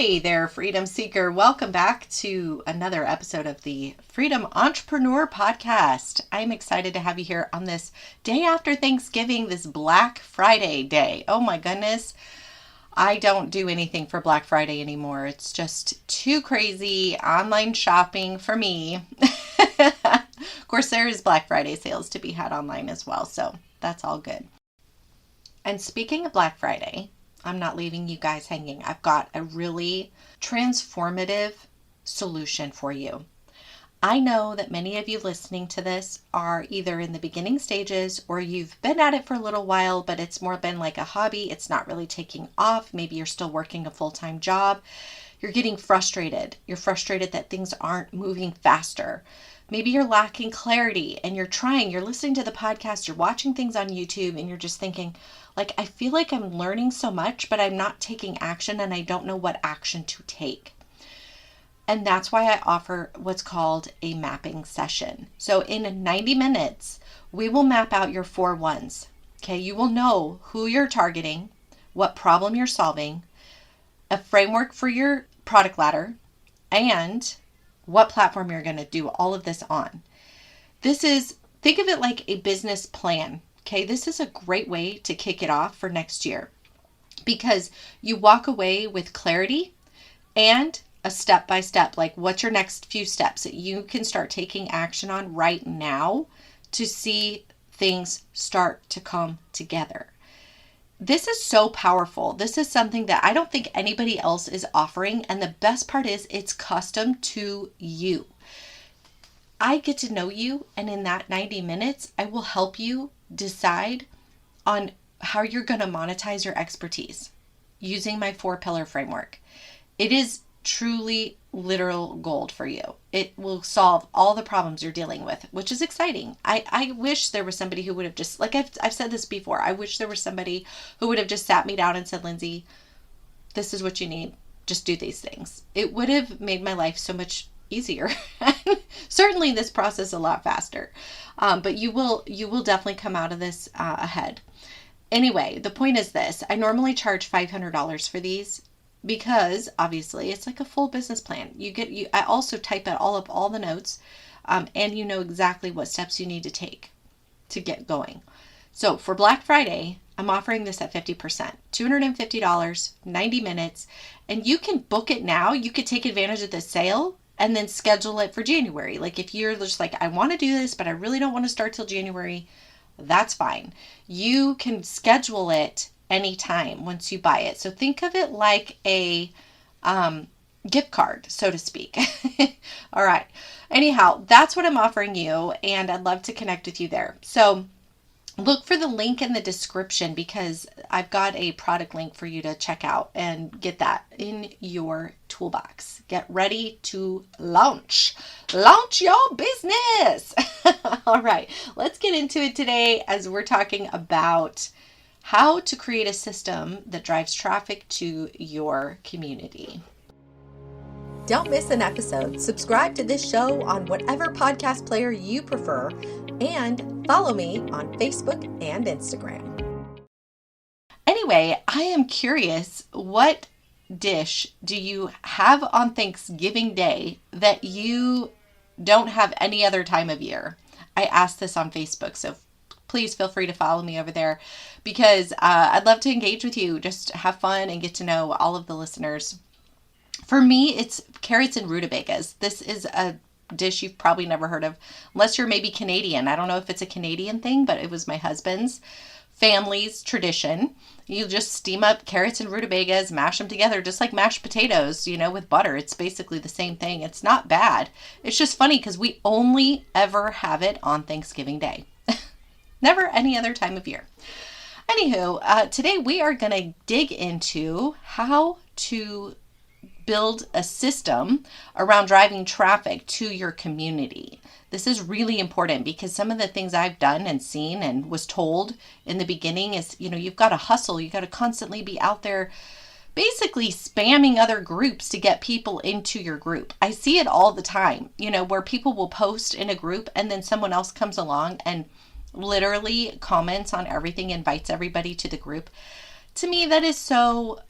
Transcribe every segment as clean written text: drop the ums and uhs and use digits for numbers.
Hey there, Freedom Seeker. Welcome back to another episode of the Freedom Entrepreneur Podcast. I'm excited to have you here on this day after Thanksgiving, this Black Friday day. Oh my goodness. I don't do anything for Black Friday anymore. It's just too crazy online shopping for me. Of course, there is Black Friday sales to be had online as well, so that's all good. And speaking of Black Friday, I'm not leaving you guys hanging. I've got a really transformative solution for you. I know that many of you listening to this are either in the beginning stages or you've been at it for a little while, but it's more been like a hobby. It's not really taking off. Maybe you're still working a full-time job. You're getting frustrated. You're frustrated that things aren't moving faster. Maybe you're lacking clarity and you're listening to the podcast, you're watching things on YouTube and you're just thinking, like, I feel like I'm learning so much, but I'm not taking action and I don't know what action to take. And that's why I offer what's called a mapping session. So in 90 minutes, we will map out your 4 1s. Okay, you will know who you're targeting, what problem you're solving, a framework for your product ladder, and what platform you're going to do all of this on. Think of it like a business plan. Okay, this is a great way to kick it off for next year because you walk away with clarity and a step-by-step, like what's your next few steps that you can start taking action on right now to see things start to come together. This is so powerful. This is something that I don't think anybody else is offering. And the best part is it's custom to you. I get to know you. And in that 90 minutes, I will help you decide on how you're going to monetize your expertise using my 4-pillar framework. It is truly literal gold for you. It will solve all the problems you're dealing with, which is exciting. I wish there was somebody who would have just, like I've said this before, I wish there was somebody who would have just sat me down and said, Lindsay, this is what you need. Just do these things. It would have made my life so much easier. Certainly this process a lot faster. But you will definitely come out of this ahead. Anyway, the point is this. I normally charge $500 for these, because obviously it's like a full business plan. I also type out all the notes, and you know exactly what steps you need to take to get going. So for Black Friday, I'm offering this at 50%, $250, 90 minutes, and you can book it now. You could take advantage of the sale and then schedule it for January. Like if you're just like, I want to do this, but I really don't want to start till January, that's fine. You can schedule it anytime once you buy it. So think of it like a gift card, so to speak. All right. Anyhow, that's what I'm offering you, and I'd love to connect with you there. So look for the link in the description because I've got a product link for you to check out and get that in your toolbox. Get ready to launch your business. All right, let's get into it today as we're talking about how to create a system that drives traffic to your community. Don't miss an episode. Subscribe to this show on whatever podcast player you prefer and follow me on Facebook and Instagram. Anyway, I am curious, what dish do you have on Thanksgiving Day that you don't have any other time of year? I asked this on Facebook, so please feel free to follow me over there because I'd love to engage with you, just have fun and get to know all of the listeners. For me, it's carrots and rutabagas. This is a dish you've probably never heard of, unless you're maybe Canadian. I don't know if it's a Canadian thing, but it was my husband's family's tradition. You just steam up carrots and rutabagas, mash them together, just like mashed potatoes, with butter. It's basically the same thing. It's not bad. It's just funny because we only ever have it on Thanksgiving Day. Never any other time of year. Anywho, today we are going to dig into how to build a system around driving traffic to your community. This is really important because some of the things I've done and seen and was told in the beginning is, you've got to hustle. You got to constantly be out there basically spamming other groups to get people into your group. I see it all the time, where people will post in a group and then someone else comes along and literally comments on everything, invites everybody to the group. To me, that is so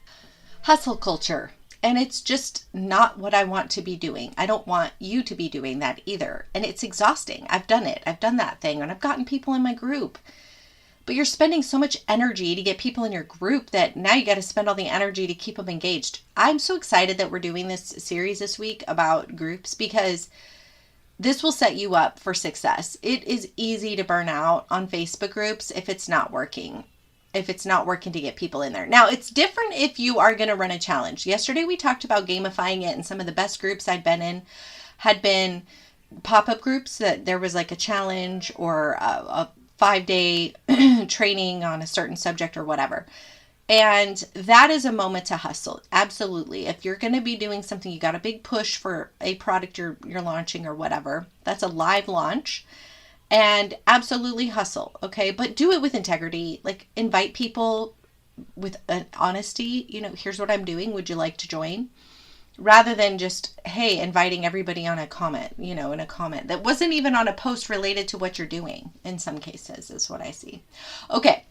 hustle culture. And it's just not what I want to be doing. I don't want you to be doing that either. And it's exhausting. I've done it. I've done that thing and I've gotten people in my group. But you're spending so much energy to get people in your group that now you got to spend all the energy to keep them engaged. I'm so excited that we're doing this series this week about groups because this will set you up for success. It is easy to burn out on Facebook groups if it's not working. If it's not working to get people in there. Now, it's different if you are going to run a challenge. Yesterday, we talked about gamifying it, and some of the best groups I'd been in had been pop-up groups that there was like a challenge or a 5-day training on a certain subject or whatever. And that is a moment to hustle. Absolutely. If you're going to be doing something, you got a big push for a product you're launching or whatever. That's a live launch. And absolutely hustle, okay? But do it with integrity. Like, invite people with an honesty. You know, here's what I'm doing. Would you like to join? Rather than just, hey, inviting everybody on a comment, in a comment that wasn't even on a post related to what you're doing in some cases is what I see. Okay.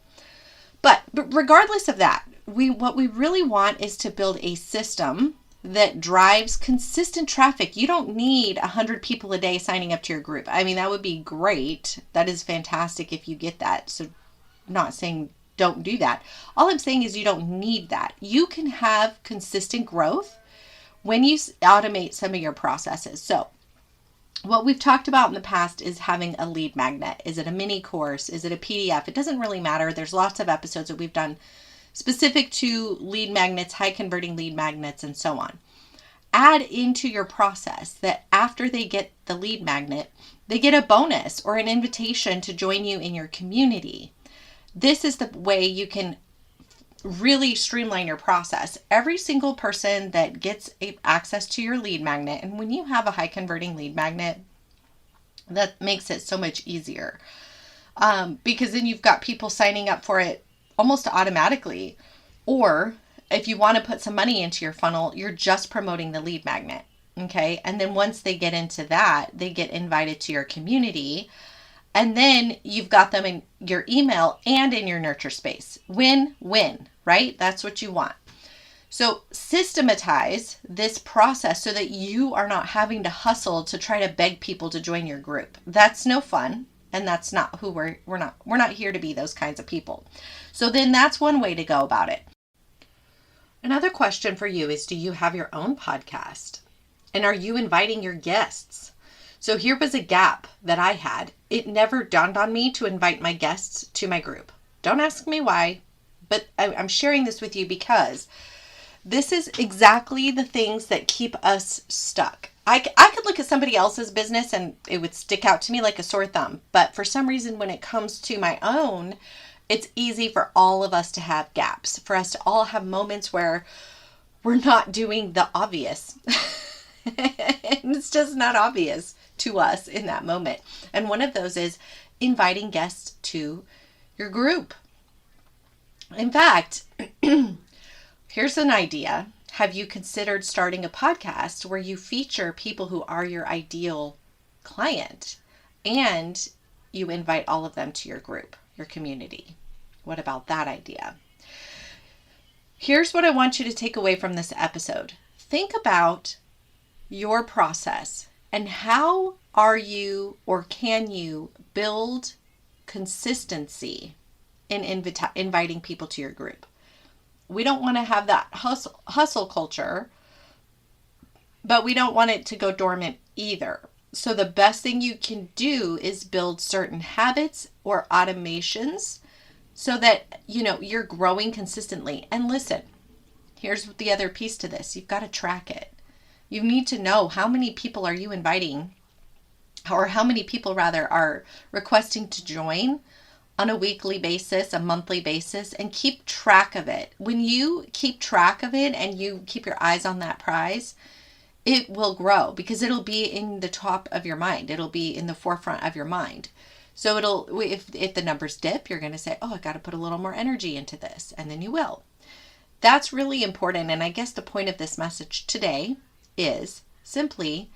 But regardless of that, what we really want is to build a system that drives consistent traffic. You don't need 100 people a day signing up to your group. I mean, that would be great. That is fantastic if you get that. So not saying don't do that. All I'm saying is you don't need that. You can have consistent growth when you automate some of your processes. So what we've talked about in the past is having a lead magnet. Is it a mini course? Is it a PDF? It doesn't really matter. There's lots of episodes that we've done specific to lead magnets, high converting lead magnets, and so on. Add into your process that after they get the lead magnet, they get a bonus or an invitation to join you in your community. This is the way you can really streamline your process. Every single person that gets access to your lead magnet, and when you have a high converting lead magnet, that makes it so much easier because then you've got people signing up for it almost automatically. Or if you want to put some money into your funnel, you're just promoting the lead magnet. Okay. And then once they get into that, they get invited to your community. And then you've got them in your email and in your nurture space. Win-win, right? That's what you want. So systematize this process so that you are not having to hustle to try to beg people to join your group. That's no fun. And that's not who we're not here to be those kinds of people. So then that's one way to go about it. Another question for you is, do you have your own podcast? And are you inviting your guests? So here was a gap that I had. It never dawned on me to invite my guests to my group. Don't ask me why, but I'm sharing this with you because this is exactly the things that keep us stuck. I could look at somebody else's business and it would stick out to me like a sore thumb. But for some reason, when it comes to my own, it's easy for all of us to have gaps, for us to all have moments where we're not doing the obvious. And it's just not obvious to us in that moment. And one of those is inviting guests to your group. In fact, here's an idea. Have you considered starting a podcast where you feature people who are your ideal client and you invite all of them to your group, your community? What about that idea? Here's what I want you to take away from this episode. Think about your process and how are you or can you build consistency in inviting people to your group. We don't want to have that hustle culture, but we don't want it to go dormant either. So the best thing you can do is build certain habits or automations so that, you're growing consistently. And listen, here's the other piece to this. You've got to track it. You need to know how many people are you inviting, or how many people rather are requesting to join on a weekly basis, a monthly basis, and keep track of it. When you keep track of it and you keep your eyes on that prize, it will grow because it'll be in the top of your mind. It'll be in the forefront of your mind. So if the numbers dip, you're going to say, oh, I got to put a little more energy into this. And then you will. That's really important. And I guess the point of this message today is simply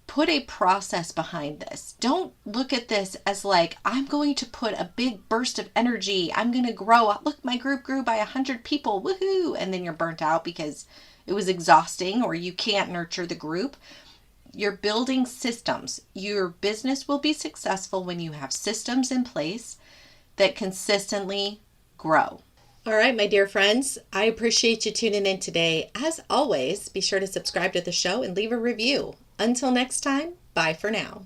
put a process behind this. Don't look at this as like, I'm going to put a big burst of energy. I'm going to grow. Look, my group grew by 100 people. Woohoo. And then you're burnt out because it was exhausting or you can't nurture the group. You're building systems. Your business will be successful when you have systems in place that consistently grow. All right, my dear friends, I appreciate you tuning in today. As always, be sure to subscribe to the show and leave a review. Until next time, bye for now.